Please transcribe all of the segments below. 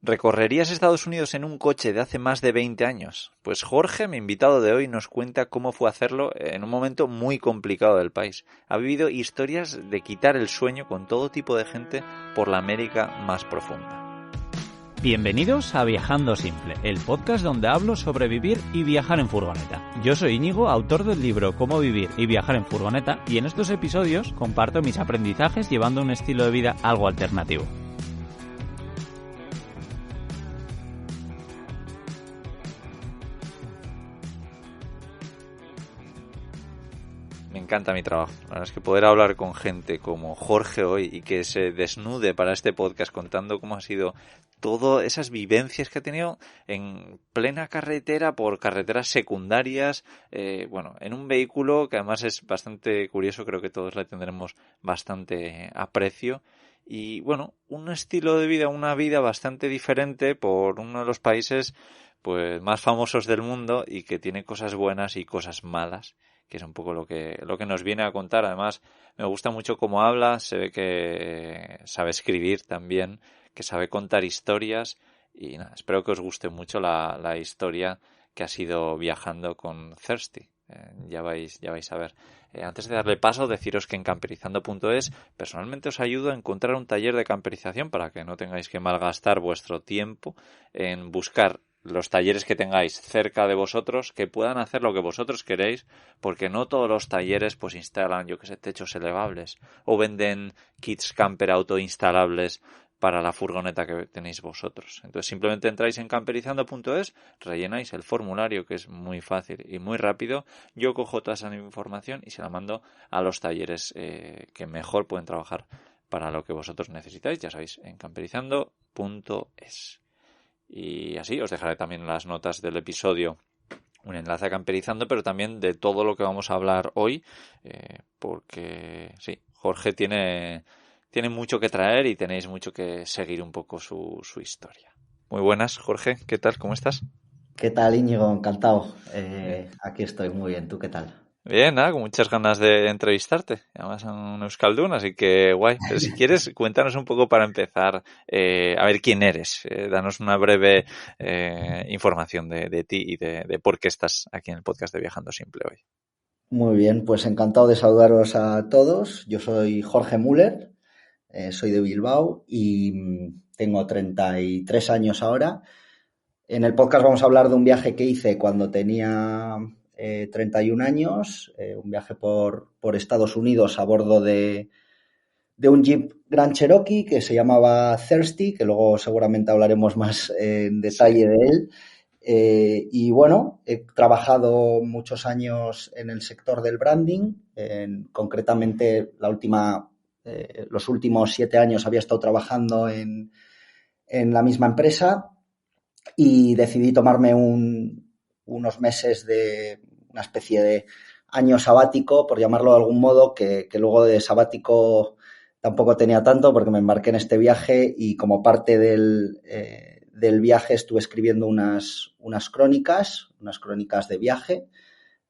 ¿Recorrerías Estados Unidos en un coche de hace más de 20 años? Pues Jorge, mi invitado de hoy, nos cuenta cómo fue hacerlo en un momento muy complicado del país. Ha vivido historias de quitar el sueño con todo tipo de gente por la América más profunda. Bienvenidos a Viajando Simple, el podcast donde hablo sobre vivir y viajar en furgoneta. Yo soy Íñigo, autor del libro Cómo vivir y viajar en furgoneta, y en estos episodios comparto mis aprendizajes llevando un estilo de vida algo alternativo. Me encanta mi trabajo. La verdad es que poder hablar con gente como Jorge hoy y que se desnude para este podcast contando cómo ha sido todas esas vivencias que ha tenido en plena carretera, por carreteras secundarias, en un vehículo que además es bastante curioso, creo que todos le tendremos bastante aprecio. Y bueno, un estilo de vida, una vida bastante diferente por uno de los países pues más famosos del mundo y que tiene cosas buenas y cosas malas, que es un poco lo que nos viene a contar. Además, me gusta mucho cómo habla, se ve que sabe escribir también, que sabe contar historias y nada, espero que os guste mucho la historia que ha sido viajando con Thirsty. Ya vais a ver. Antes de darle paso, deciros que en camperizando.es personalmente os ayudo a encontrar un taller de camperización para que no tengáis que malgastar vuestro tiempo en buscar los talleres que tengáis cerca de vosotros, que puedan hacer lo que vosotros queréis, porque no todos los talleres pues instalan, techos elevables o venden kits camper autoinstalables para la furgoneta que tenéis vosotros. Entonces simplemente entráis en camperizando.es, rellenáis el formulario, que es muy fácil y muy rápido. Yo cojo toda esa información y se la mando a los talleres que mejor pueden trabajar para lo que vosotros necesitáis, ya sabéis, en camperizando.es. Y así os dejaré también en las notas del episodio un enlace a Camperizando, pero también de todo lo que vamos a hablar hoy, porque sí, Jorge tiene mucho que traer y tenéis mucho que seguir un poco su historia. Muy buenas, Jorge, ¿qué tal? ¿Cómo estás? ¿Qué tal, Íñigo? Encantado. Aquí estoy muy bien. ¿Tú qué tal? Bien, nada, con muchas ganas de entrevistarte. Además en Euskaldun, así que guay. Pero si quieres, cuéntanos un poco para empezar, a ver quién eres. Danos una breve información de ti y de por qué estás aquí en el podcast de Viajando Simple hoy. Muy bien, pues encantado de saludaros a todos. Yo soy Jorge Müller, soy de Bilbao y tengo 33 años ahora. En el podcast vamos a hablar de un viaje que hice cuando tenía 31 años, un viaje por Estados Unidos a bordo de un Jeep Grand Cherokee que se llamaba Thirsty, que luego seguramente hablaremos más en detalle de él. Y bueno, he trabajado muchos años en el sector del branding, concretamente los últimos 7 años había estado trabajando en la misma empresa y decidí tomarme unos meses de una especie de año sabático, por llamarlo de algún modo, que luego de sabático tampoco tenía tanto porque me embarqué en este viaje y como parte del viaje estuve escribiendo unas crónicas de viaje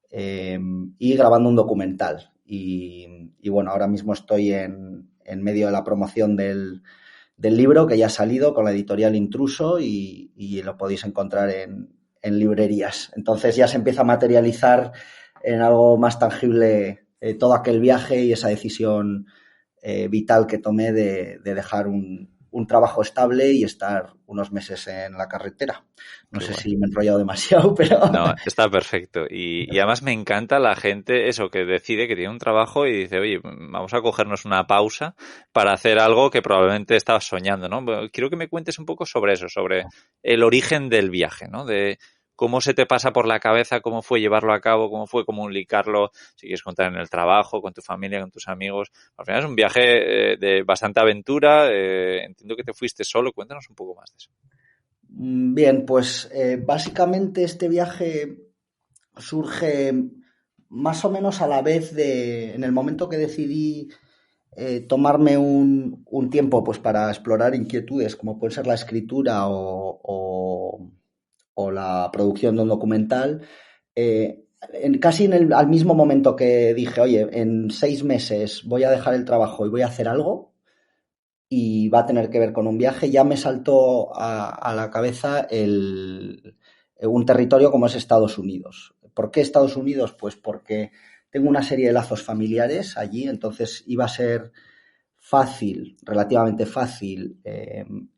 y grabando un documental. Y bueno, ahora mismo estoy en medio de la promoción del libro que ya ha salido con la editorial Intruso y lo podéis encontrar en librerías. Entonces ya se empieza a materializar en algo más tangible todo aquel viaje y esa decisión vital que tomé de dejar un trabajo estable y estar unos meses en la carretera. No sé si me he enrollado demasiado, pero... No, está perfecto. Y además me encanta la gente, eso, que decide que tiene un trabajo y dice, oye, vamos a cogernos una pausa para hacer algo que probablemente estabas soñando, ¿no? Quiero que me cuentes un poco sobre eso, sobre el origen del viaje, ¿no? De cómo se te pasa por la cabeza, cómo fue llevarlo a cabo, cómo fue comunicarlo, si quieres contar en el trabajo, con tu familia, con tus amigos. Al final es un viaje de bastante aventura, entiendo que te fuiste solo, cuéntanos un poco más de eso. Bien, pues básicamente este viaje surge más o menos a la vez en el momento que decidí tomarme un tiempo pues para explorar inquietudes como puede ser la escritura o la producción de un documental, casi al mismo momento que dije, oye, en 6 meses voy a dejar el trabajo y voy a hacer algo, y va a tener que ver con un viaje. Ya me saltó a la cabeza un territorio como es Estados Unidos. ¿Por qué Estados Unidos? Pues porque tengo una serie de lazos familiares allí, entonces iba a ser fácil, relativamente fácil,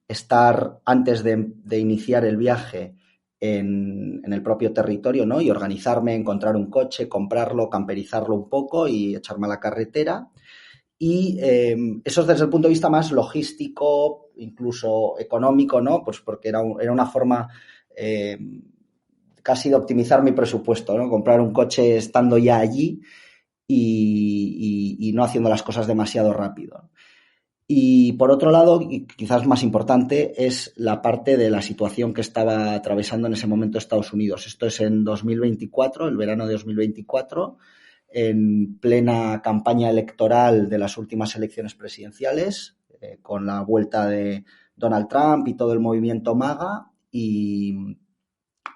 estar antes de iniciar el viaje en el propio territorio, ¿no? Y organizarme, encontrar un coche, comprarlo, camperizarlo un poco y echarme a la carretera. Y eso es desde el punto de vista más logístico, incluso económico, ¿no? Pues porque era una forma casi de optimizar mi presupuesto, ¿no? Comprar un coche estando ya allí y no haciendo las cosas demasiado rápido. Y por otro lado, y quizás más importante, es la parte de la situación que estaba atravesando en ese momento Estados Unidos. Esto es en 2024, el verano de 2024, en plena campaña electoral de las últimas elecciones presidenciales, con la vuelta de Donald Trump y todo el movimiento MAGA. Y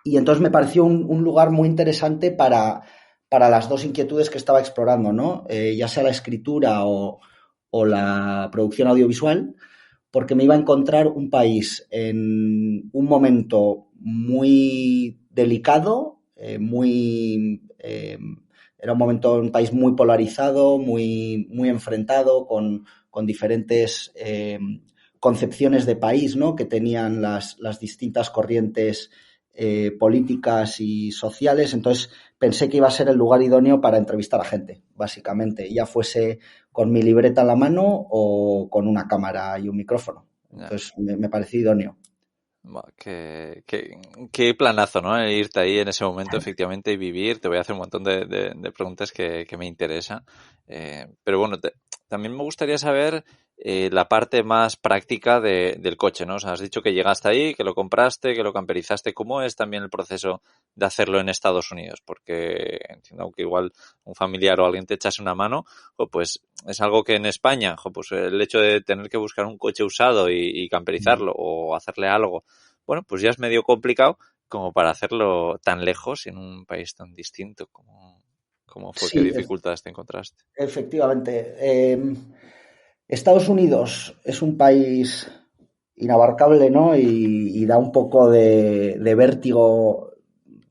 entonces me pareció un lugar muy interesante para las dos inquietudes que estaba explorando, ¿no? Ya sea la escritura o la producción audiovisual, porque me iba a encontrar un país en un momento muy delicado, era un país muy polarizado, muy enfrentado, con diferentes concepciones de país, ¿no? Que tenían las distintas corrientes políticas y sociales. Entonces pensé que iba a ser el lugar idóneo para entrevistar a gente, básicamente, ya fuese con mi libreta en la mano o con una cámara y un micrófono. Entonces me pareció idóneo. Qué planazo, ¿no? Irte ahí en ese momento, efectivamente, y vivir. Te voy a hacer un montón de preguntas que me interesan. Pero bueno, también me gustaría saber la parte más práctica del coche, ¿no? O sea, has dicho que llegaste ahí, que lo compraste, que lo camperizaste. ¿Cómo es también el proceso de hacerlo en Estados Unidos? Porque entiendo que igual un familiar o alguien te echase una mano, pues es algo que en España, pues el hecho de tener que buscar un coche usado y camperizarlo o hacerle algo, bueno, pues ya es medio complicado como para hacerlo tan lejos en un país tan distinto. ¿Cómo fue? ¿Qué Sí, dificultades te encontraste? efectivamente. Estados Unidos es un país inabarcable, ¿no? Y da un poco de vértigo,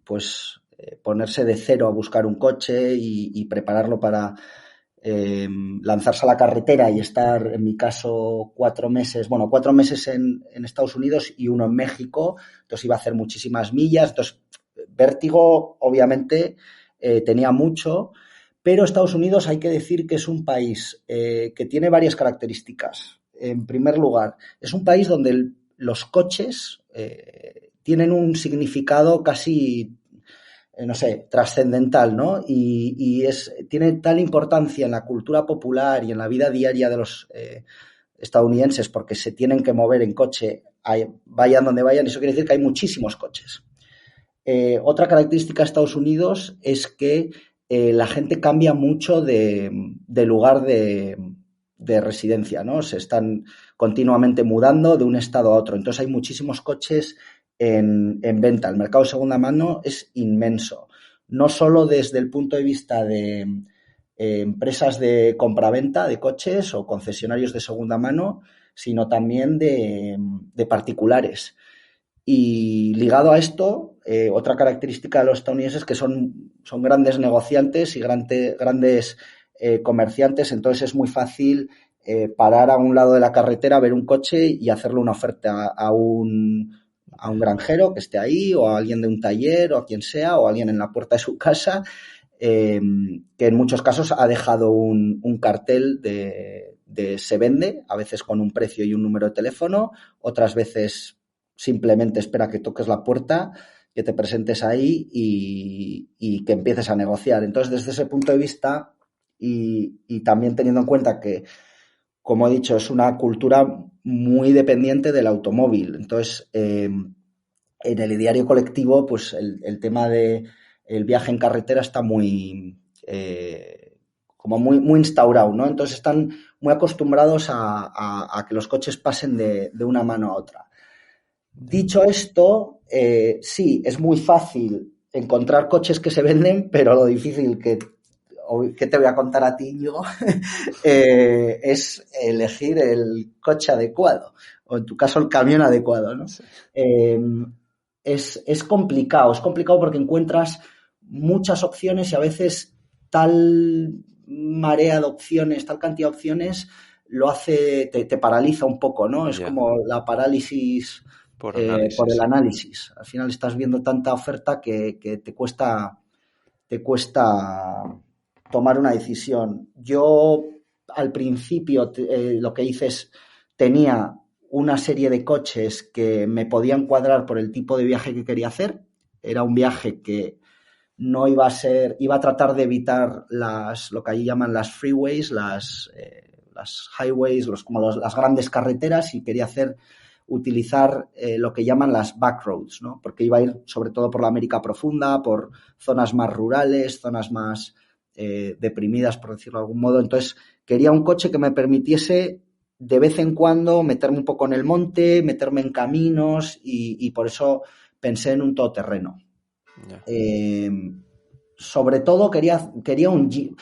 pues, ponerse de cero a buscar un coche y prepararlo para lanzarse a la carretera y estar, en mi caso, 4 meses en Estados Unidos y uno en México. Entonces iba a hacer muchísimas millas. Entonces, vértigo, obviamente, tenía mucho. Pero Estados Unidos hay que decir que es un país que tiene varias características. En primer lugar, es un país donde los coches tienen un significado casi, no sé, trascendental, ¿no? Y tiene tal importancia en la cultura popular y en la vida diaria de los estadounidenses porque se tienen que mover en coche, vayan donde vayan. Eso quiere decir que hay muchísimos coches. Otra característica de Estados Unidos es que la gente cambia mucho de lugar de residencia, ¿no? Se están continuamente mudando de un estado a otro. Entonces hay muchísimos coches en venta. El mercado de segunda mano es inmenso. No solo desde el punto de vista de empresas de compraventa de coches o concesionarios de segunda mano, sino también de particulares. Y ligado a esto, otra característica de los estadounidenses es que son grandes negociantes y grandes comerciantes, entonces es muy fácil parar a un lado de la carretera, ver un coche y hacerle una oferta a un granjero que esté ahí, o a alguien de un taller, o a quien sea, o a alguien en la puerta de su casa, que en muchos casos ha dejado un cartel de se vende, a veces con un precio y un número de teléfono, otras veces simplemente espera que toques la puerta, que te presentes ahí y que empieces a negociar. Entonces, desde ese punto de vista y también teniendo en cuenta que, como he dicho, es una cultura muy dependiente del automóvil. Entonces, en el ideario colectivo, pues el tema de el viaje en carretera está muy instaurado, ¿no? Entonces están muy acostumbrados a que los coches pasen de una mano a otra. Dicho esto, sí, es muy fácil encontrar coches que se venden, pero lo difícil ¿qué te voy a contar a ti, Íñigo? Es elegir el coche adecuado, o en tu caso el camión adecuado, ¿no? Sí. Es complicado porque encuentras muchas opciones y a veces tal marea de opciones, tal cantidad de opciones, te paraliza un poco, ¿no? Es como la parálisis por análisis. Por el análisis. Al final estás viendo tanta oferta que te cuesta tomar una decisión. Yo al principio lo que hice es tenía una serie de coches que me podían cuadrar por el tipo de viaje que quería hacer. Era un viaje que no iba a tratar de evitar lo que allí llaman las freeways, las highways, las grandes carreteras, y quería utilizar lo que llaman las backroads, ¿no? Porque iba a ir sobre todo por la América profunda, por zonas más rurales, zonas más deprimidas, por decirlo de algún modo. Entonces quería un coche que me permitiese de vez en cuando meterme un poco en el monte, meterme en caminos, y por eso pensé en un todoterreno. Sobre todo quería un Jeep.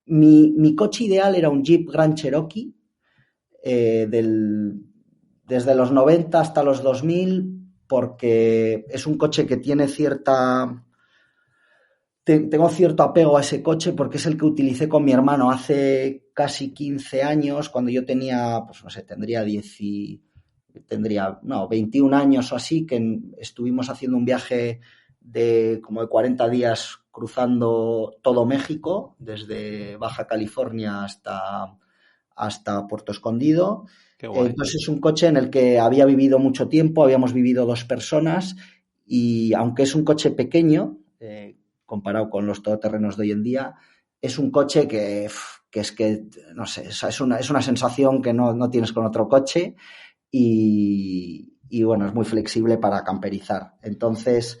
Mi coche ideal era un Jeep Grand Cherokee desde los 90 hasta los 2000, porque es un coche que tiene tengo cierto apego a ese coche porque es el que utilicé con mi hermano hace casi 15 años, cuando yo tenía, pues no sé, tendría 21 años o así, que estuvimos haciendo un viaje de 40 días cruzando todo México, desde Baja California hasta Puerto Escondido. Qué guay. Entonces es un coche en el que había vivido mucho tiempo, habíamos vivido 2 personas, y aunque es un coche pequeño, comparado con los todoterrenos de hoy en día, es un coche que es que, no sé, es una sensación que no tienes con otro coche, y bueno, es muy flexible para camperizar. Entonces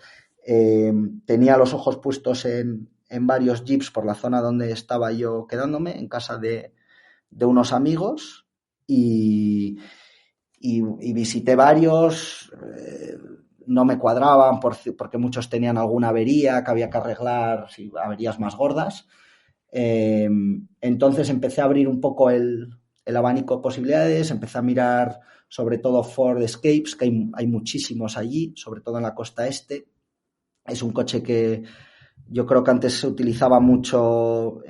tenía los ojos puestos en varios jeeps por la zona donde estaba yo quedándome, en casa de unos amigos, y visité varios. No me cuadraban porque muchos tenían alguna avería que había que arreglar, averías más gordas. Entonces empecé a abrir un poco el abanico de posibilidades, empecé a mirar sobre todo Ford Escapes, que hay muchísimos allí, sobre todo en la costa este. Es un coche que yo creo que antes se utilizaba mucho,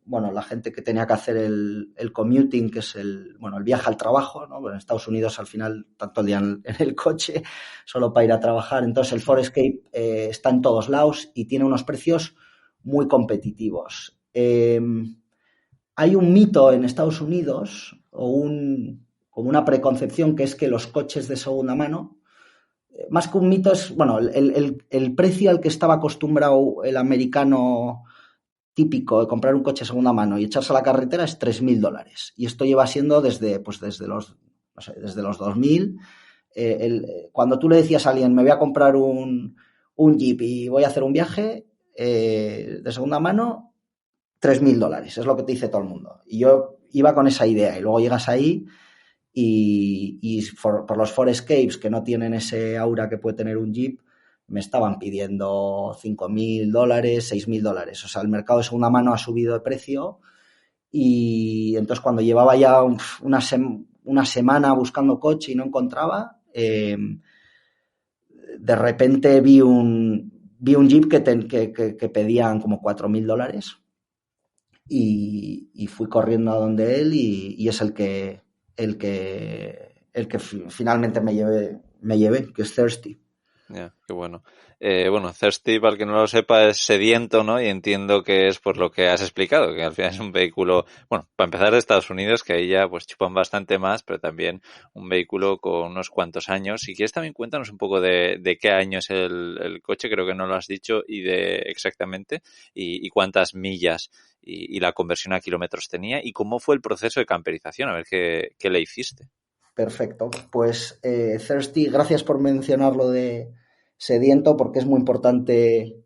la gente que tenía que hacer el commuting, que es el viaje al trabajo, ¿no? Bueno, en Estados Unidos al final tanto el día en el coche solo para ir a trabajar. Entonces el Ford Escape está en todos lados y tiene unos precios muy competitivos. Hay un mito en Estados Unidos, como una preconcepción, que es que los coches de segunda mano, más que un mito, es el precio al que estaba acostumbrado el americano típico de comprar un coche de segunda mano y echarse a la carretera es $3.000. Y esto lleva siendo desde los 2000. Cuando tú le decías a alguien, me voy a comprar un Jeep y voy a hacer un viaje de segunda mano, $3.000, es lo que te dice todo el mundo. Y yo iba con esa idea, y luego llegas ahí y por los Ford Escapes, que no tienen ese aura que puede tener un Jeep, me estaban pidiendo $5.000, $6.000. O sea, el mercado de segunda mano ha subido de precio, y entonces cuando llevaba ya una semana buscando coche y no encontraba, de repente vi un Jeep que pedían como $4.000, y fui corriendo a donde él, y es el que finalmente me llevé, que es Thirsty. Qué bueno. Thirsty, para el que no lo sepa, es sediento, ¿no? Y entiendo que es por lo que has explicado, que al final es un vehículo, para empezar, de Estados Unidos, que ahí ya pues chupan bastante más, pero también un vehículo con unos cuantos años. Si quieres también cuéntanos un poco de qué año es el coche, creo que no lo has dicho, y de exactamente, y cuántas millas y la conversión a kilómetros tenía, y cómo fue el proceso de camperización, a ver qué le hiciste. Perfecto. Pues Thirsty, gracias por mencionarlo de sediento, porque es muy importante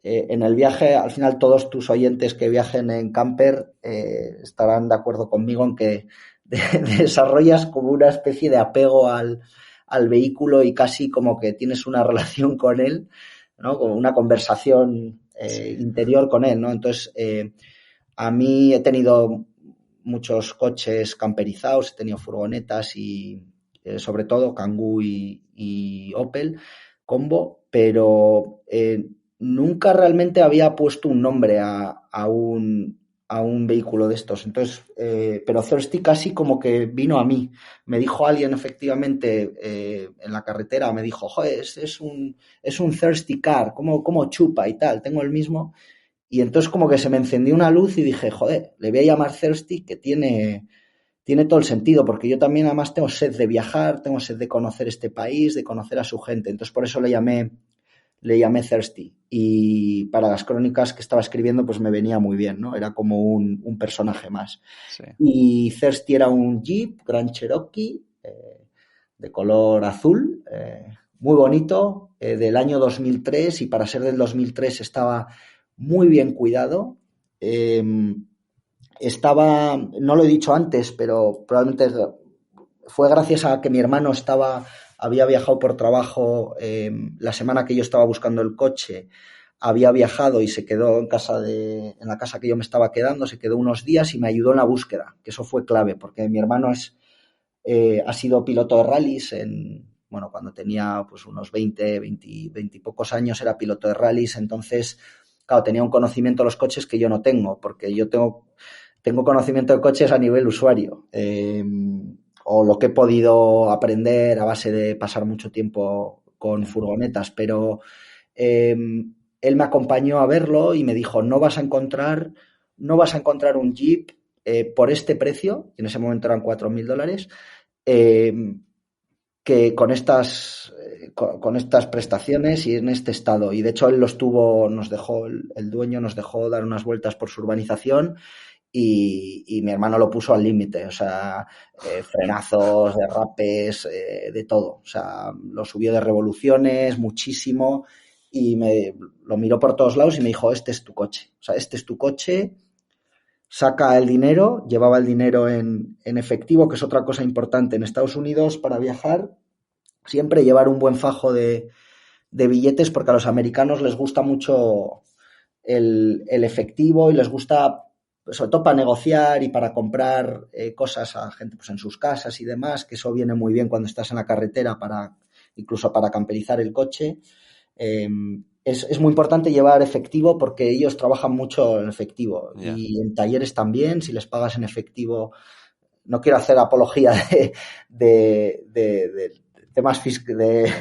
en el viaje. Al final todos tus oyentes que viajen en camper estarán de acuerdo conmigo en que desarrollas como una especie de apego al vehículo, y casi como que tienes una relación con él, ¿no? Como una conversación interior con él, ¿no? Entonces, a mí he tenido muchos coches camperizados, he tenido furgonetas y sobre todo Kangoo y Opel Combo, pero nunca realmente había puesto un nombre a un vehículo de estos. Entonces, pero Thirsty casi como que vino a mí. Me dijo alguien efectivamente en la carretera, me dijo, joder, es un Thirsty car, ¿cómo chupa y tal? Tengo el mismo. Y entonces como que se me encendió una luz y dije, joder, le voy a llamar Thirsty, que tiene todo el sentido, porque yo también además tengo sed de viajar, tengo sed de conocer este país, de conocer a su gente. Entonces por eso le llamé Thirsty. Y para las crónicas que estaba escribiendo, pues me venía muy bien, ¿no? Era como un personaje más. Sí. Y Thirsty era un Jeep Grand Cherokee de color azul, muy bonito, del año 2003, y para ser del 2003 estaba muy bien cuidado. No lo he dicho antes, pero probablemente fue gracias a que mi hermano había viajado por trabajo la semana que yo estaba buscando el coche, había viajado y se quedó en la casa que yo me estaba quedando, se quedó unos días y me ayudó en la búsqueda, que eso fue clave, porque mi hermano ha sido piloto de rallies cuando tenía pues unos 20 y pocos años era piloto de rallies, entonces, claro, tenía un conocimiento de los coches que yo no tengo, porque yo tengo conocimiento de coches a nivel usuario, o lo que he podido aprender a base de pasar mucho tiempo con furgonetas, pero él me acompañó a verlo y me dijo, no vas a encontrar un Jeep por este precio, en ese momento eran $4,000, que con estas prestaciones y en este estado. Y de hecho él el dueño nos dejó dar unas vueltas por su urbanización y mi hermano lo puso al límite, o sea, frenazos, derrapes, de todo. O sea, lo subió de revoluciones muchísimo y lo miró por todos lados y me dijo, este es tu coche. O sea, este es tu coche. Saca el dinero, llevaba el dinero en efectivo, que es otra cosa importante en Estados Unidos para viajar, siempre llevar un buen fajo de billetes, porque a los americanos les gusta mucho el efectivo y les gusta, sobre todo para negociar y para comprar cosas a gente pues en sus casas y demás, que eso viene muy bien cuando estás en la carretera, incluso para camperizar el coche. Es muy importante llevar efectivo porque ellos trabajan mucho en efectivo y en talleres también, si les pagas en efectivo. No quiero hacer apología de temas de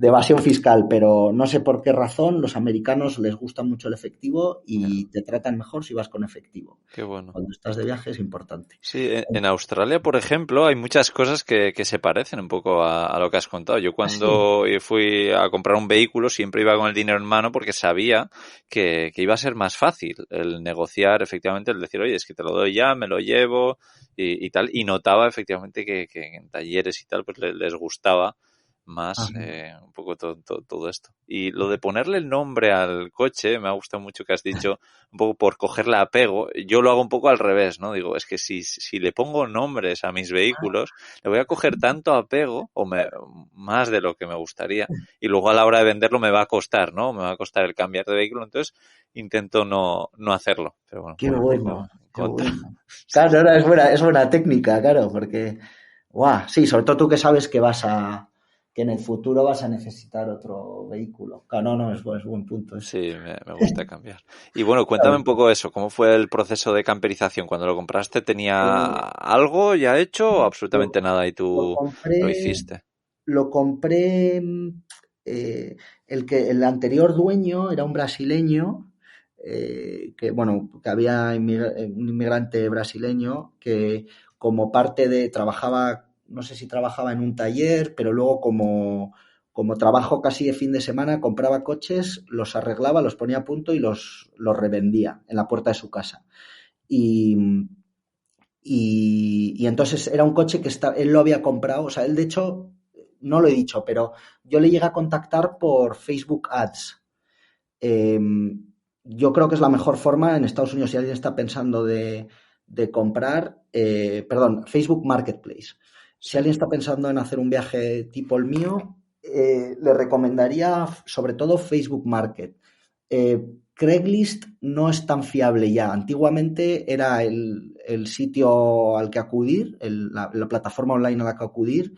evasión fiscal, pero no sé por qué razón los americanos les gusta mucho el efectivo y te tratan mejor si vas con efectivo. Qué bueno. Cuando estás de viaje es importante. Sí, en Australia, por ejemplo, hay muchas cosas que se parecen un poco a lo que has contado. Yo cuando fui a comprar un vehículo siempre iba con el dinero en mano porque sabía que iba a ser más fácil el negociar, efectivamente, el decir, oye, es que te lo doy ya, me lo llevo y tal. Y notaba efectivamente que en talleres y tal pues les gustaba más un poco todo esto. Y lo de ponerle el nombre al coche, me ha gustado mucho que has dicho, un poco por cogerle apego. Yo lo hago un poco al revés, ¿no? Digo, es que si le pongo nombres a mis vehículos, le voy a coger tanto apego, más de lo que me gustaría, y luego a la hora de venderlo me va a costar, ¿no? Me va a costar el cambiar de vehículo, entonces intento no hacerlo. Pero bueno, qué bueno. Claro, ahora es buena técnica, claro, porque sí, sobre todo tú que sabes que que en el futuro vas a necesitar otro vehículo. Claro, no, es buen punto. Sí, me gusta cambiar. Y bueno, cuéntame un poco eso, ¿cómo fue el proceso de camperización? Cuando lo compraste, ¿tenía algo ya hecho o absolutamente nada y tú lo hiciste? Lo compré, el anterior dueño era un brasileño, que había un inmigrante brasileño que como parte trabajaba, no sé si trabajaba en un taller, pero luego como trabajo casi de fin de semana, compraba coches, los arreglaba, los ponía a punto y los revendía en la puerta de su casa. Y entonces era un coche que él lo había comprado, o sea, él de hecho, no lo he dicho, pero yo le llegué a contactar por Facebook Ads. Yo creo que es la mejor forma en Estados Unidos si alguien está pensando de comprar, Facebook Marketplace. Si alguien está pensando en hacer un viaje tipo el mío, le recomendaría sobre todo Facebook Market. Craigslist no es tan fiable ya. Antiguamente era el sitio al que acudir, la plataforma online a la que acudir.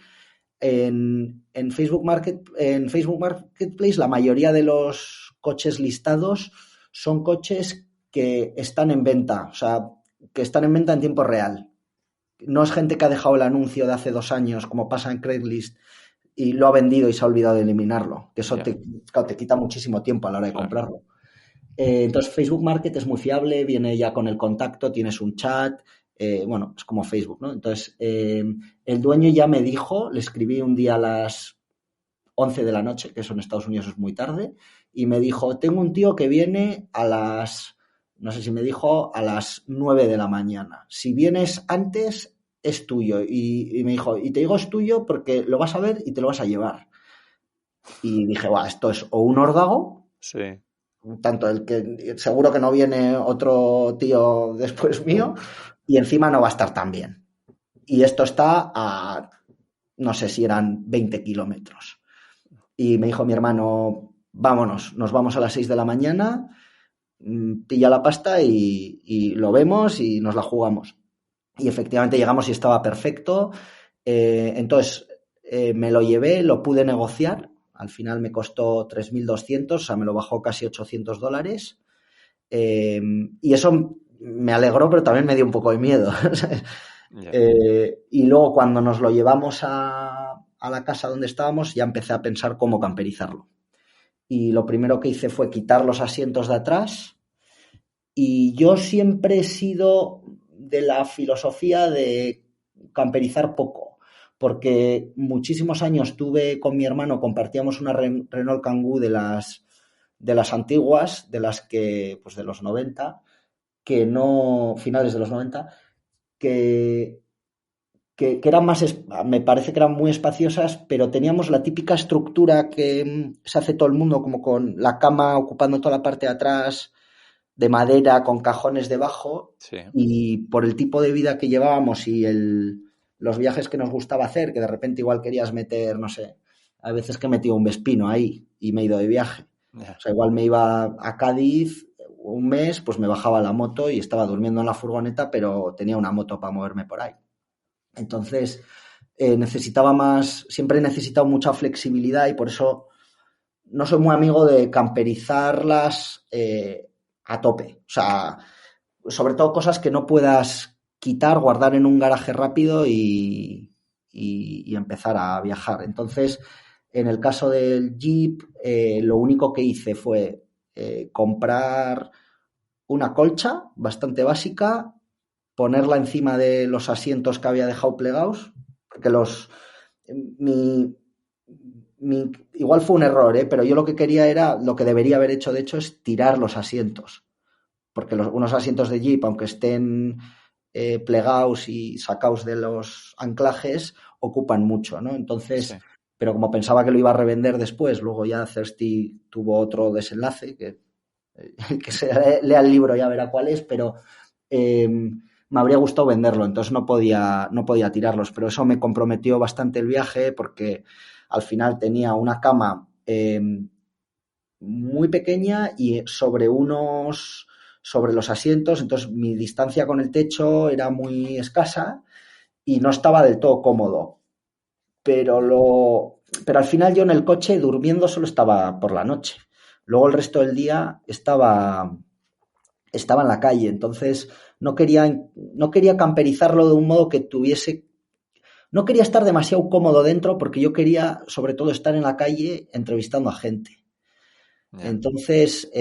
En Facebook Marketplace la mayoría de los coches listados son coches que están en venta, o sea, que están en venta en tiempo real. No es gente que ha dejado el anuncio de hace 2 años, como pasa en Craigslist, y lo ha vendido y se ha olvidado de eliminarlo, que eso te quita muchísimo tiempo a la hora de comprarlo. Entonces Facebook Market es muy fiable, viene ya con el contacto, tienes un chat, bueno, es como Facebook, ¿no? Entonces el dueño ya me dijo, le escribí un día a las 11 de la noche, que eso en Estados Unidos es muy tarde, y me dijo, tengo un tío que viene no sé si me dijo, a las 9 de la mañana. Si vienes antes, es tuyo. Y me dijo, y te digo es tuyo porque lo vas a ver y te lo vas a llevar. Y dije, guau, esto es o un órdago, sí, tanto el que seguro que no viene otro tío después mío, y encima no va a estar tan bien. Y esto está a, no sé si eran 20 kilómetros. Y me dijo mi hermano, vámonos, nos vamos a las 6 de la mañana, pilla la pasta y lo vemos y nos la jugamos. Y efectivamente llegamos y estaba perfecto. Entonces me lo llevé, lo pude negociar. Al final me costó 3.200, o sea, me lo bajó casi $800. Y eso me alegró, pero también me dio un poco de miedo. Y luego cuando nos lo llevamos a la casa donde estábamos, ya empecé a pensar cómo camperizarlo. Y lo primero que hice fue quitar los asientos de atrás. Y yo siempre he sido de la filosofía de camperizar poco, porque muchísimos años tuve con mi hermano, compartíamos una Renault Kangoo de las antiguas, de las que, pues de los 90, que no, finales de los 90, que eran me parece que eran muy espaciosas, pero teníamos la típica estructura que se hace todo el mundo, como con la cama ocupando toda la parte de atrás, de madera, con cajones debajo, sí. Y por el tipo de vida que llevábamos y los viajes que nos gustaba hacer, que de repente igual querías meter, no sé, a veces que he metido un Vespino ahí y me he ido de viaje. O sea, igual me iba a Cádiz un mes, pues me bajaba la moto y estaba durmiendo en la furgoneta, pero tenía una moto para moverme por ahí. Entonces, siempre he necesitado mucha flexibilidad y por eso no soy muy amigo de camperizarlas a tope. O sea, sobre todo cosas que no puedas quitar, guardar en un garaje rápido y empezar a viajar. Entonces, en el caso del Jeep, lo único que hice fue comprar una colcha bastante básica, ponerla encima de los asientos que había dejado plegados, porque igual fue un error, pero yo lo que quería era, lo que debería haber hecho de hecho es tirar los asientos, porque unos asientos de Jeep, aunque estén plegados y sacados de los anclajes, ocupan mucho, ¿no? Entonces, sí. Pero como pensaba que lo iba a revender después, luego ya Thirsty tuvo otro desenlace, que se lea el libro ya verá cuál es, pero me habría gustado venderlo, entonces no podía tirarlos, pero eso me comprometió bastante el viaje porque al final tenía una cama muy pequeña y sobre los asientos, entonces mi distancia con el techo era muy escasa y no estaba del todo cómodo, pero al final yo en el coche durmiendo solo estaba por la noche, luego el resto del día estaba en la calle, entonces no quería camperizarlo de un modo que no quería estar demasiado cómodo dentro porque yo quería sobre todo estar en la calle entrevistando a gente. Yeah. Entonces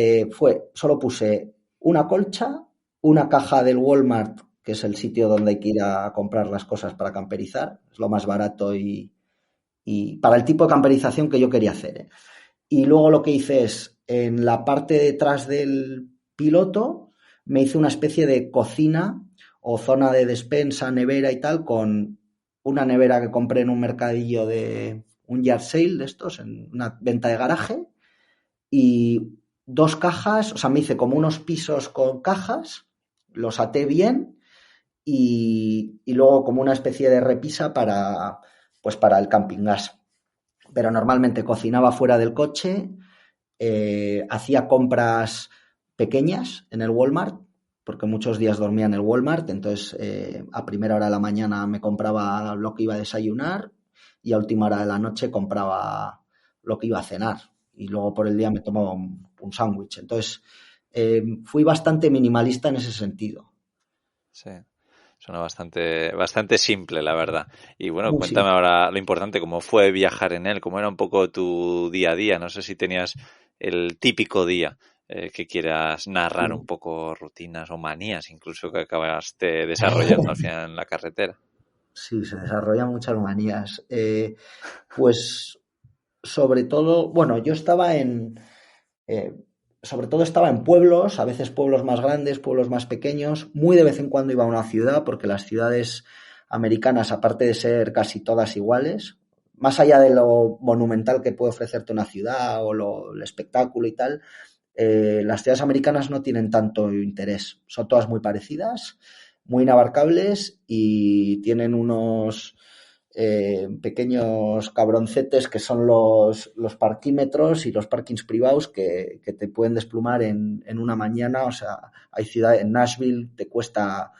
solo puse una colcha, una caja del Walmart, que es el sitio donde hay que ir a comprar las cosas para camperizar, es lo más barato y para el tipo de camperización que yo quería hacer. Y luego lo que hice es, en la parte de detrás del piloto, me hice una especie de cocina o zona de despensa, nevera y tal, con una nevera que compré en un mercadillo de un yard sale de estos, en una venta de garaje, y 2 cajas, o sea, me hice como unos pisos con cajas, los até bien y luego como una especie de repisa para el camping gas. Pero normalmente cocinaba fuera del coche, hacía compras pequeñas en el Walmart, porque muchos días dormía en el Walmart, entonces a primera hora de la mañana me compraba lo que iba a desayunar y a última hora de la noche compraba lo que iba a cenar y luego por el día me tomaba un sándwich. Entonces fui bastante minimalista en ese sentido. Sí. Suena bastante simple, la verdad. Y bueno, Muy cuéntame simple. ahora lo importante, cómo fue viajar en él, cómo era un poco tu día a día. No sé si tenías el típico día que quieras narrar un poco rutinas o manías, incluso que acabaste desarrollando al final en la carretera. Sí, se desarrollan muchas manías. Pues sobre todo, bueno, yo estaba eh, sobre todo estaba en pueblos, a veces pueblos más grandes, pueblos más pequeños, muy de vez en cuando iba a una ciudad, porque las ciudades americanas, aparte de ser casi todas iguales, más allá de lo monumental que puede ofrecerte una ciudad o el espectáculo y tal, las ciudades americanas no tienen tanto interés, son todas muy parecidas, muy inabarcables y tienen unos pequeños cabroncetes que son los parquímetros y los parkings privados que te pueden desplumar en una mañana. O sea, hay ciudades, en Nashville te cuesta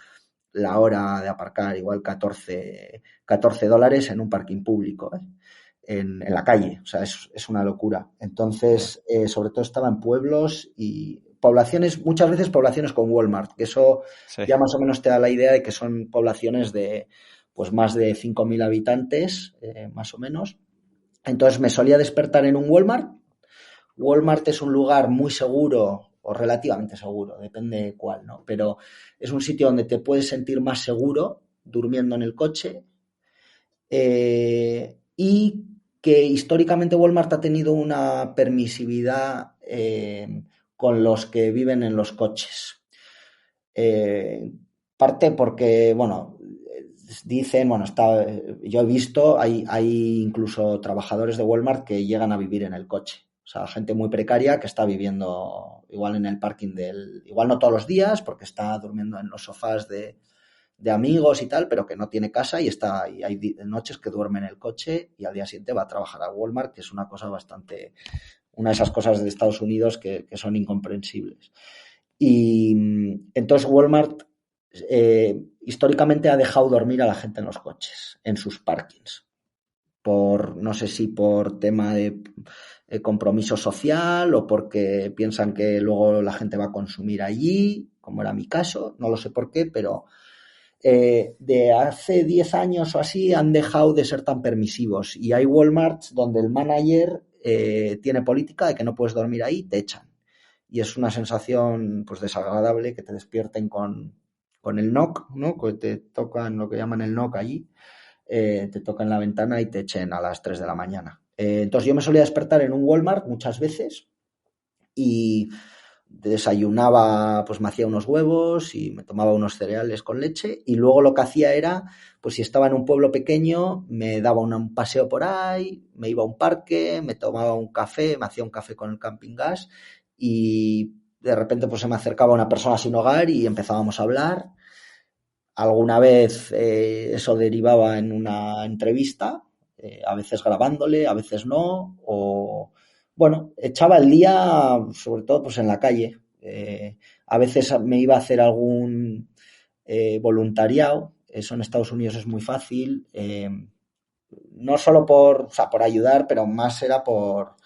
la hora de aparcar igual $14 en un parking público, en la calle. O sea, es una locura. Entonces, sobre todo estaba en pueblos y poblaciones, muchas veces poblaciones con Walmart, que eso Sí. ya más o menos te da la idea de que son poblaciones de pues más de 5.000 habitantes, más o menos. Entonces me solía despertar en un Walmart. Walmart es un lugar muy seguro o relativamente seguro, depende de cuál, ¿no? Pero es un sitio donde te puedes sentir más seguro durmiendo en el coche y que históricamente Walmart ha tenido una permisividad con los que viven en los coches. Parte porque, bueno, dicen, bueno, yo he visto, hay incluso trabajadores de Walmart que llegan a vivir en el coche. O sea, gente muy precaria que está viviendo igual en el parking igual no todos los días, porque está durmiendo en los sofás de amigos y tal, pero que no tiene casa y hay noches que duerme en el coche y al día siguiente va a trabajar a Walmart, que es una cosa una de esas cosas de Estados Unidos que son incomprensibles. Y entonces Walmart históricamente ha dejado dormir a la gente en los coches, en sus parkings. No sé si por tema de compromiso social o porque piensan que luego la gente va a consumir allí, como era mi caso, no lo sé por qué, pero de hace 10 años o así han dejado de ser tan permisivos y hay Walmarts donde el manager tiene política de que no puedes dormir ahí, te echan. Y es una sensación pues desagradable que te despierten con el knock, ¿no? Que te tocan lo que llaman el knock allí, te tocan la ventana y te echen a las 3 de la mañana. Entonces yo me solía despertar en un Walmart muchas veces y desayunaba, pues me hacía unos huevos y me tomaba unos cereales con leche y luego lo que hacía era, pues si estaba en un pueblo pequeño, me daba un paseo por ahí, me iba a un parque, me tomaba un café, me hacía un café con el camping gas y de repente pues se me acercaba una persona sin hogar y empezábamos a hablar. Alguna vez eso derivaba en una entrevista, a veces grabándole, a veces no, o bueno, echaba el día sobre todo pues en la calle. A veces me iba a hacer algún voluntariado, eso en Estados Unidos es muy fácil, no solo o sea, por ayudar, pero más era por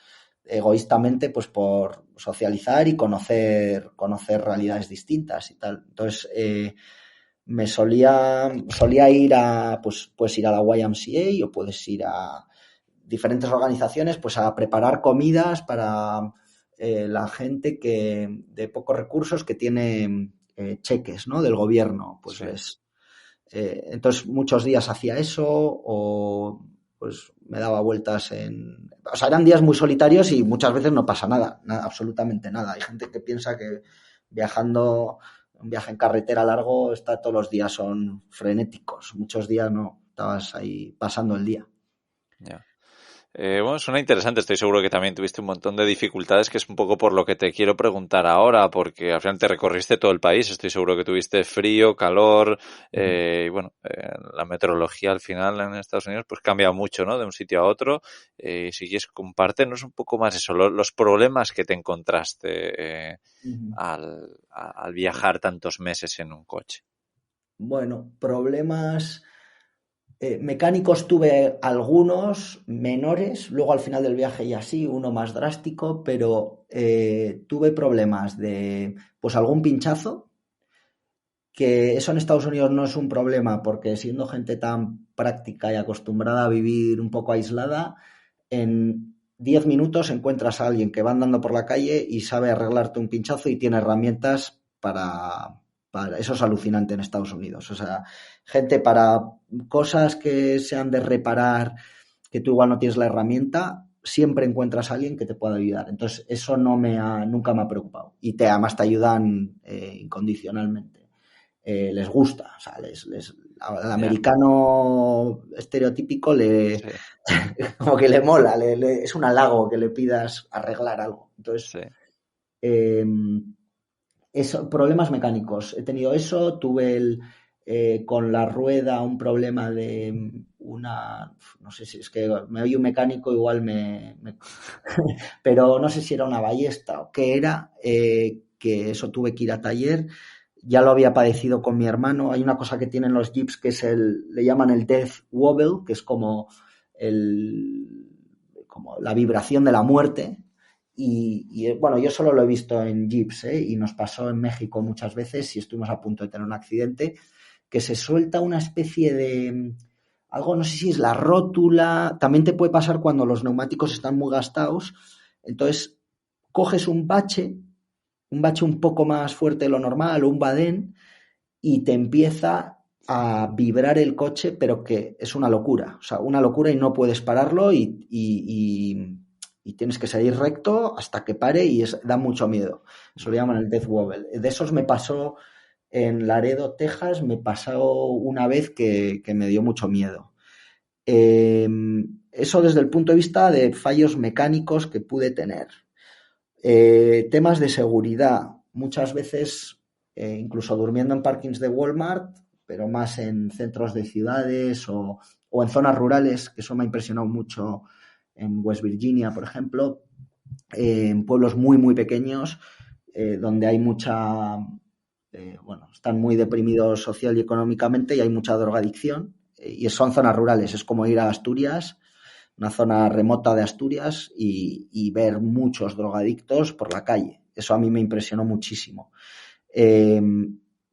egoístamente pues por socializar y conocer realidades distintas y tal. Entonces, me solía ir puedes ir a la YMCA o puedes ir a diferentes organizaciones pues a preparar comidas para la gente de pocos recursos que tiene cheques, ¿no? Del gobierno. Pues Sí. entonces muchos días hacía eso o pues me daba vueltas o sea, eran días muy solitarios y muchas veces no pasa nada, absolutamente nada. Hay gente que piensa que un viaje en carretera largo, todos los días son frenéticos. Muchos días no, estabas ahí pasando el día. Ya. Bueno, suena interesante. Estoy seguro que también tuviste un montón de dificultades, que es un poco por lo que te quiero preguntar ahora, porque al final te recorriste todo el país. Estoy seguro que tuviste frío, calor, y bueno, la meteorología al final en Estados Unidos pues cambia mucho, ¿no? De un sitio a otro. Si quieres compártenos un poco más eso, los problemas que te encontraste al viajar tantos meses en un coche. Bueno, problemas mecánicos tuve algunos menores, luego al final del viaje ya sí, uno más drástico, pero tuve problemas de pues algún pinchazo, que eso en Estados Unidos no es un problema porque siendo gente tan práctica y acostumbrada a vivir un poco aislada, en 10 minutos encuentras a alguien que va andando por la calle y sabe arreglarte un pinchazo y tiene herramientas para... Eso es alucinante en Estados Unidos. O sea, gente para cosas que sean de reparar, que tú igual no tienes la herramienta, siempre encuentras a alguien que te pueda ayudar. Entonces, eso nunca me ha preocupado. Y además te ayudan incondicionalmente. Les gusta, o sea, al americano estereotípico Sí. como que le mola, es un halago que le pidas arreglar algo. Entonces, sí. Problemas mecánicos. He tenido eso, tuve con la rueda un problema de no sé si es que me oye un mecánico, igual pero no sé si era una ballesta o qué era, que eso tuve que ir a taller. Ya lo había padecido con mi hermano. Hay una cosa que tienen los Jeeps que le llaman el death wobble, que es como la vibración de la muerte. Y bueno, yo solo lo he visto en Jeeps, y nos pasó en México muchas veces y estuvimos a punto de tener un accidente, que se suelta una especie de algo, no sé si es la rótula, también te puede pasar cuando los neumáticos están muy gastados, entonces coges un bache un poco más fuerte de lo normal o un badén y te empieza a vibrar el coche, pero que es una locura, o sea, una locura y no puedes pararlo y tienes que seguir recto hasta que pare y da mucho miedo. Eso lo llaman el death wobble. De esos me pasó en Laredo, Texas, me pasó una vez que me dio mucho miedo. Eso desde el punto de vista de fallos mecánicos que pude tener. Temas de seguridad, muchas veces incluso durmiendo en parkings de Walmart, pero más en centros de ciudades o en zonas rurales, que eso me ha impresionado mucho en West Virginia, por ejemplo, en pueblos muy, muy pequeños, donde hay están muy deprimidos social y económicamente y hay mucha drogadicción, y son zonas rurales, es como ir a Asturias, una zona remota de Asturias, y ver muchos drogadictos por la calle. Eso a mí me impresionó muchísimo.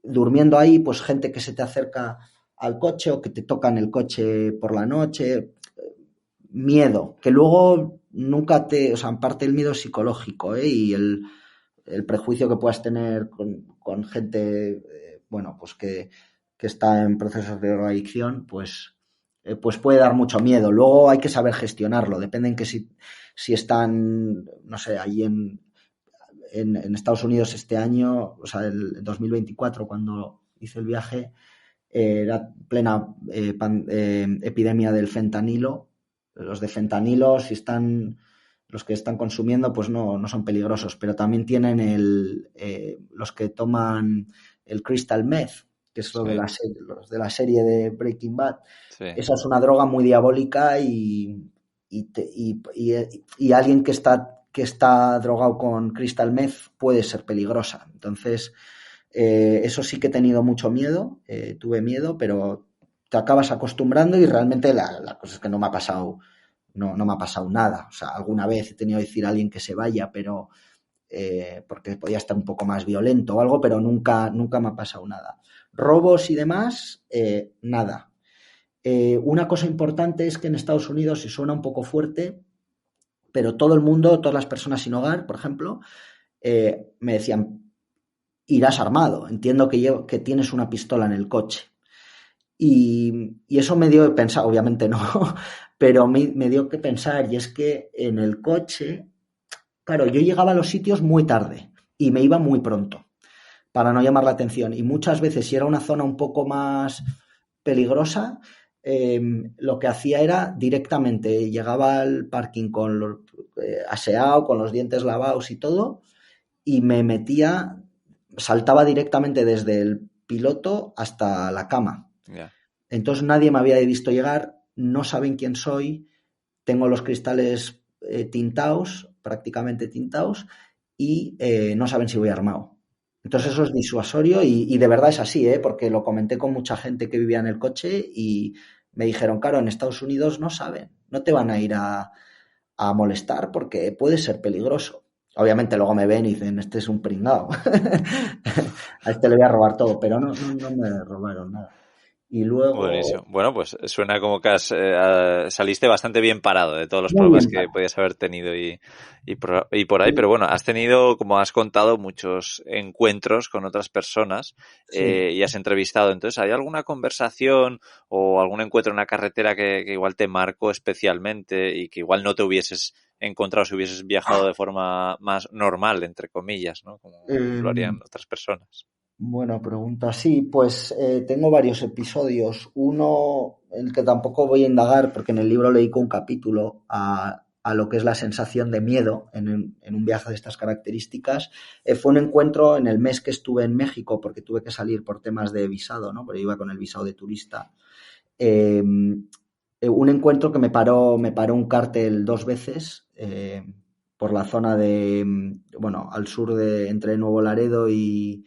Durmiendo ahí, pues gente que se te acerca al coche o que te tocan el coche por la noche. Miedo, que luego nunca o sea, en parte el miedo es psicológico, y el prejuicio que puedas tener con gente, pues que está en procesos de drogadicción, pues puede dar mucho miedo. Luego hay que saber gestionarlo. Depende en que si están, no sé, ahí en Estados Unidos este año, o sea, el 2024, cuando hice el viaje, era plena epidemia del fentanilo. Los de fentanilo, los que están consumiendo, pues no son peligrosos, pero también tienen los que toman el crystal meth, que es lo de los de la serie de Breaking Bad. Sí. Esa es una droga muy diabólica y alguien que está drogado con crystal meth puede ser peligrosa. Entonces, eso sí que he tenido mucho miedo, tuve miedo, pero te acabas acostumbrando y realmente la cosa es que no me ha pasado nada. O sea, alguna vez he tenido que decir a alguien que se vaya, pero porque podía estar un poco más violento o algo, pero nunca me ha pasado nada. Robos y demás, nada. Una cosa importante es que en Estados Unidos, y suena un poco fuerte, pero todo el mundo, todas las personas sin hogar, por ejemplo, me decían: irás armado, entiendo que tienes una pistola en el coche. Y eso me dio que pensar, obviamente no, pero me dio que pensar, y es que en el coche, claro, yo llegaba a los sitios muy tarde y me iba muy pronto para no llamar la atención, y muchas veces si era una zona un poco más peligrosa, lo que hacía era directamente, llegaba al parking aseado, con los dientes lavados y todo, y me metía, saltaba directamente desde el piloto hasta la cama. Yeah. Entonces nadie me había visto llegar, no saben quién soy, tengo los cristales tintados, prácticamente tintados, y no saben si voy armado. Entonces eso es disuasorio y de verdad es así, porque lo comenté con mucha gente que vivía en el coche y me dijeron, claro, en Estados Unidos no saben, no te van a ir a molestar porque puede ser peligroso. Obviamente luego me ven y dicen, este es un pringao, a este le voy a robar todo, pero no me robaron nada. Y luego... Buenísimo. Bueno, pues suena como que saliste bastante bien parado de todos los Muy problemas bien que parado. podías haber tenido y por ahí. Pero bueno, has tenido, como has contado, muchos encuentros con otras personas Sí. y has entrevistado. Entonces, ¿hay alguna conversación o algún encuentro en una carretera que igual te marcó especialmente y que igual no te hubieses encontrado si hubieses viajado de forma más normal, entre comillas, ¿no? Como lo harían otras personas? Buena pregunta. Sí, pues tengo varios episodios. Uno en el que tampoco voy a indagar, porque en el libro le dedico un capítulo a lo que es la sensación de miedo en un viaje de estas características. Fue un encuentro en el mes que estuve en México, porque tuve que salir por temas de visado, ¿no? Porque iba con el visado de turista. Un encuentro que me paró un cártel 2 veces por la zona bueno, al sur entre Nuevo Laredo y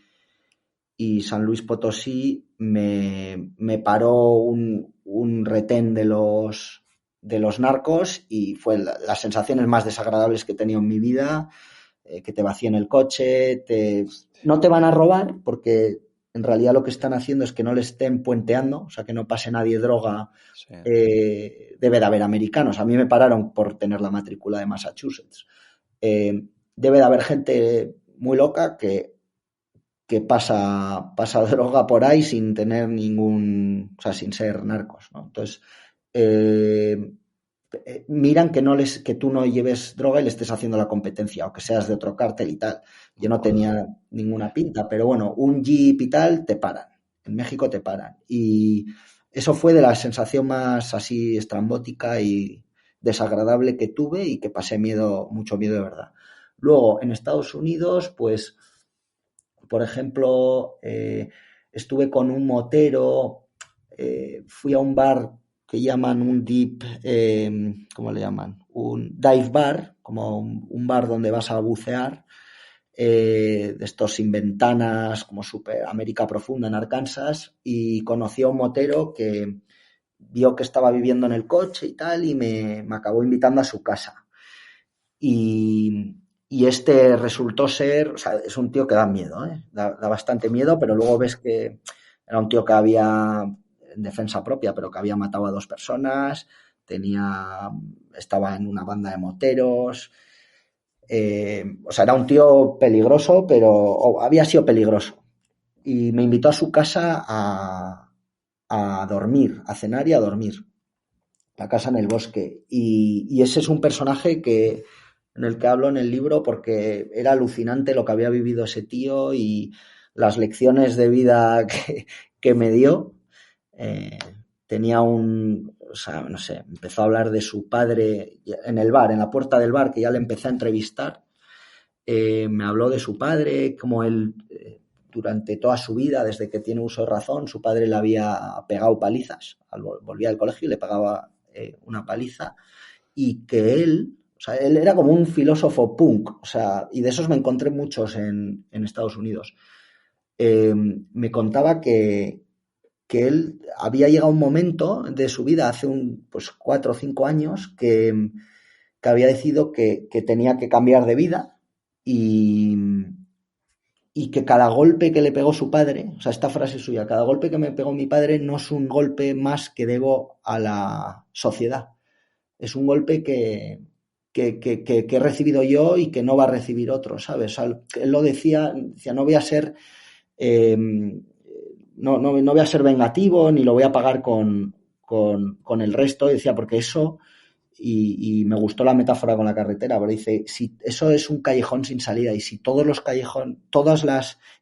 San Luis Potosí. Me paró un retén de los narcos y fue las sensaciones más desagradables que he tenido en mi vida, que te vacíen el coche, no te van a robar porque en realidad lo que están haciendo es que no le estén puenteando, o sea, que no pase nadie droga. Sí. Debe de haber americanos. A mí me pararon por tener la matrícula de Massachusetts. Debe de haber gente muy loca que pasa droga por ahí sin tener o sea, sin ser narcos, ¿no? Entonces, miran que tú no lleves droga y le estés haciendo la competencia, o que seas de otro cártel y tal. Yo no tenía ninguna pinta, pero bueno, un jeep y tal te paran. En México te paran. Y eso fue de la sensación más así estrambótica y desagradable que tuve y que pasé mucho miedo de verdad. Luego, en Estados Unidos, pues, por ejemplo, estuve con un motero, fui a un bar que llaman un deep, ¿cómo le llaman? Un dive bar, como un bar donde vas a bucear, de estos sin ventanas, como super América Profunda en Arkansas, y conocí a un motero que vio que estaba viviendo en el coche y tal, y me acabó invitando a su casa. Y este resultó ser, o sea, es un tío que da miedo, da bastante miedo, pero luego ves que era un tío que había, en defensa propia, pero que había matado a 2 personas, estaba en una banda de moteros, o sea, era un tío peligroso, pero había sido peligroso. Y me invitó a su casa a dormir, a cenar y a dormir. La casa en el bosque. Y ese es un personaje en el que hablo en el libro porque era alucinante lo que había vivido ese tío y las lecciones de vida que me dio. Tenía o sea, no sé, empezó a hablar de su padre en el bar, en la puerta del bar, que ya le empecé a entrevistar. Me habló de su padre, como él, durante toda su vida, desde que tiene uso de razón, su padre le había pegado palizas. Volvía al colegio y le pegaba una paliza, y que él era como un filósofo punk, o sea, y de esos me encontré muchos en Estados Unidos. Me contaba que él había llegado un momento de su vida hace 4 o 5 años que había decidido que tenía que cambiar de vida y que cada golpe que le pegó su padre, o sea, esta frase suya, cada golpe que me pegó mi padre no es un golpe más que debo a la sociedad, es un golpe que he recibido yo y que no va a recibir otro, ¿sabes? Él lo decía, no voy a ser no voy a ser vengativo ni lo voy a pagar con el resto, decía, porque eso, y me gustó la metáfora con la carretera, pero dice, si eso es un callejón sin salida, y si todos los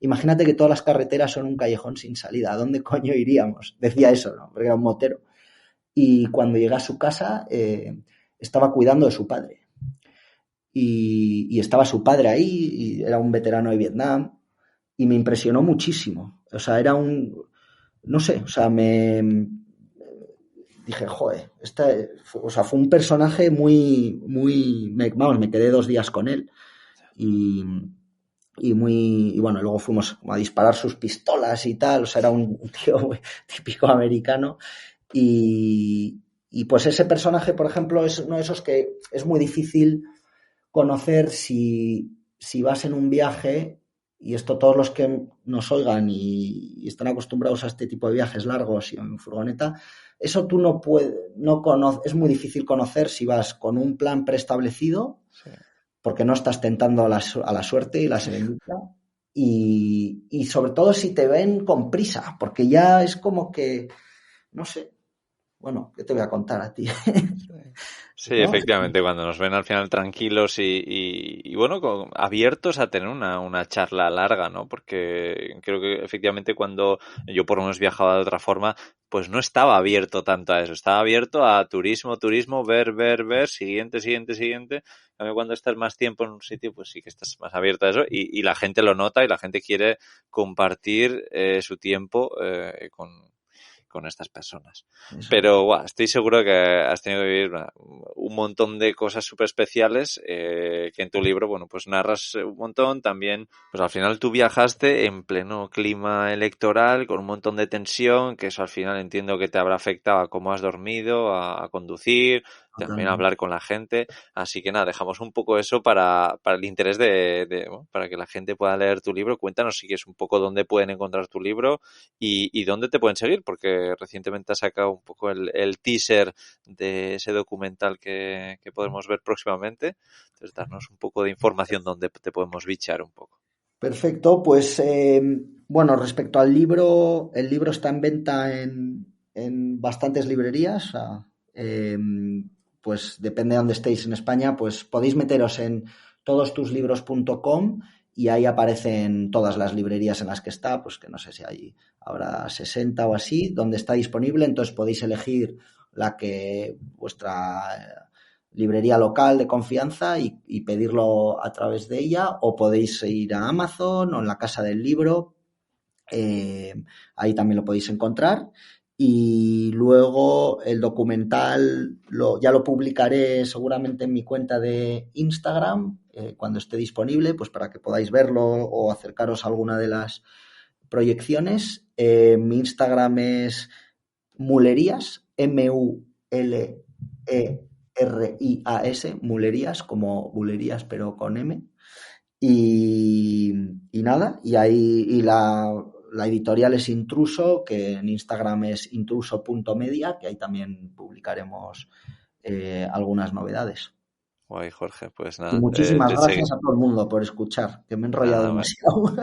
imagínate que todas las carreteras son un callejón sin salida, ¿a dónde coño iríamos? Decía eso, ¿no? Porque era un motero. y cuando llegué a su casa estaba cuidando de su padre. Y estaba su padre ahí, y era un veterano de Vietnam, y me impresionó muchísimo. O sea, era no sé, o sea, dije, joder, fue un personaje muy, me quedé 2 días con él, y bueno, luego fuimos a disparar sus pistolas y tal, o sea, era un tío muy típico americano, y pues ese personaje, por ejemplo, es uno de esos que es muy difícil conocer si vas en un viaje, y esto todos los que nos oigan y están acostumbrados a este tipo de viajes largos y en furgoneta, eso tú no puedes, es muy difícil conocer si vas con un plan preestablecido, sí, porque no estás tentando a la suerte y la serendipia, y sobre todo si te ven con prisa, porque ya es como que, no sé, bueno, ¿qué te voy a contar a ti? Sí, ¿no? Efectivamente, cuando nos ven al final tranquilos y bueno, abiertos a tener una charla larga, ¿no? Porque creo que efectivamente cuando yo por lo menos viajaba de otra forma, pues no estaba abierto tanto a eso, estaba abierto a turismo, ver, siguiente. A mí cuando estás más tiempo en un sitio, pues sí que estás más abierto a eso y la gente lo nota y la gente quiere compartir su tiempo con estas personas. Eso. Pero bueno, estoy seguro que has tenido que vivir un montón de cosas súper especiales que en tu libro, bueno, pues narras un montón. También, pues al final tú viajaste en pleno clima electoral con un montón de tensión, que eso al final entiendo que te habrá afectado a cómo has dormido, a conducir, también a hablar con la gente. Así que nada, dejamos un poco eso para el interés bueno, para que la gente pueda leer tu libro. Cuéntanos si quieres un poco dónde pueden encontrar tu libro y dónde te pueden seguir, porque recientemente has sacado un poco el teaser de ese documental que podremos ver próximamente. Entonces, darnos un poco de información donde te podemos bichar un poco. Perfecto, pues bueno, respecto al libro, el libro está en venta en bastantes librerías. Pues depende de dónde estéis en España, pues podéis meteros en todostuslibros.com y ahí aparecen todas las librerías en las que está, pues que no sé si habrá 60 o así, donde está disponible. Entonces podéis elegir la que vuestra librería local de confianza y pedirlo a través de ella, o podéis ir a Amazon o en la Casa del Libro, ahí también lo podéis encontrar. Y luego el documental ya lo publicaré seguramente en mi cuenta de Instagram cuando esté disponible, pues para que podáis verlo o acercaros a alguna de las proyecciones. Mi Instagram es Mulerías, MULERIAS, Mulerías, como bulerías pero con M. Y nada, y ahí la editorial es Intruso, que en Instagram es intruso.media, que ahí también publicaremos algunas novedades. Guay, Jorge, pues nada. Y muchísimas gracias a todo el mundo por escuchar, que me he enrollado demasiado.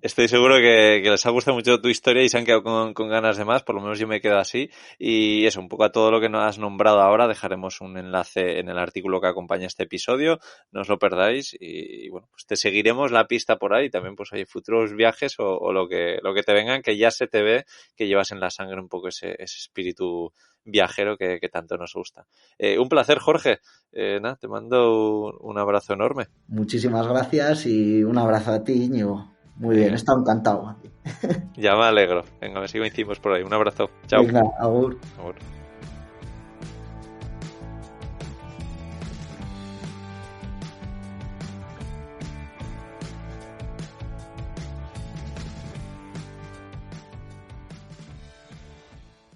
Estoy seguro que les ha gustado mucho tu historia y se han quedado con ganas de más, por lo menos yo me quedo así. Y eso, un poco a todo lo que nos has nombrado ahora, dejaremos un enlace en el artículo que acompaña este episodio, no os lo perdáis y bueno, pues te seguiremos la pista por ahí, también pues hay futuros viajes o lo que te vengan, que ya se te ve que llevas en la sangre un poco ese espíritu viajero que tanto nos gusta. Un placer, Jorge. Nada, te mando un abrazo enorme. Muchísimas gracias y un abrazo a ti, Íñigo. Muy bien, he estado encantado. Ya me alegro. Venga, a ver si coincidimos por ahí. Un abrazo. Chao. Venga, agur. Agur.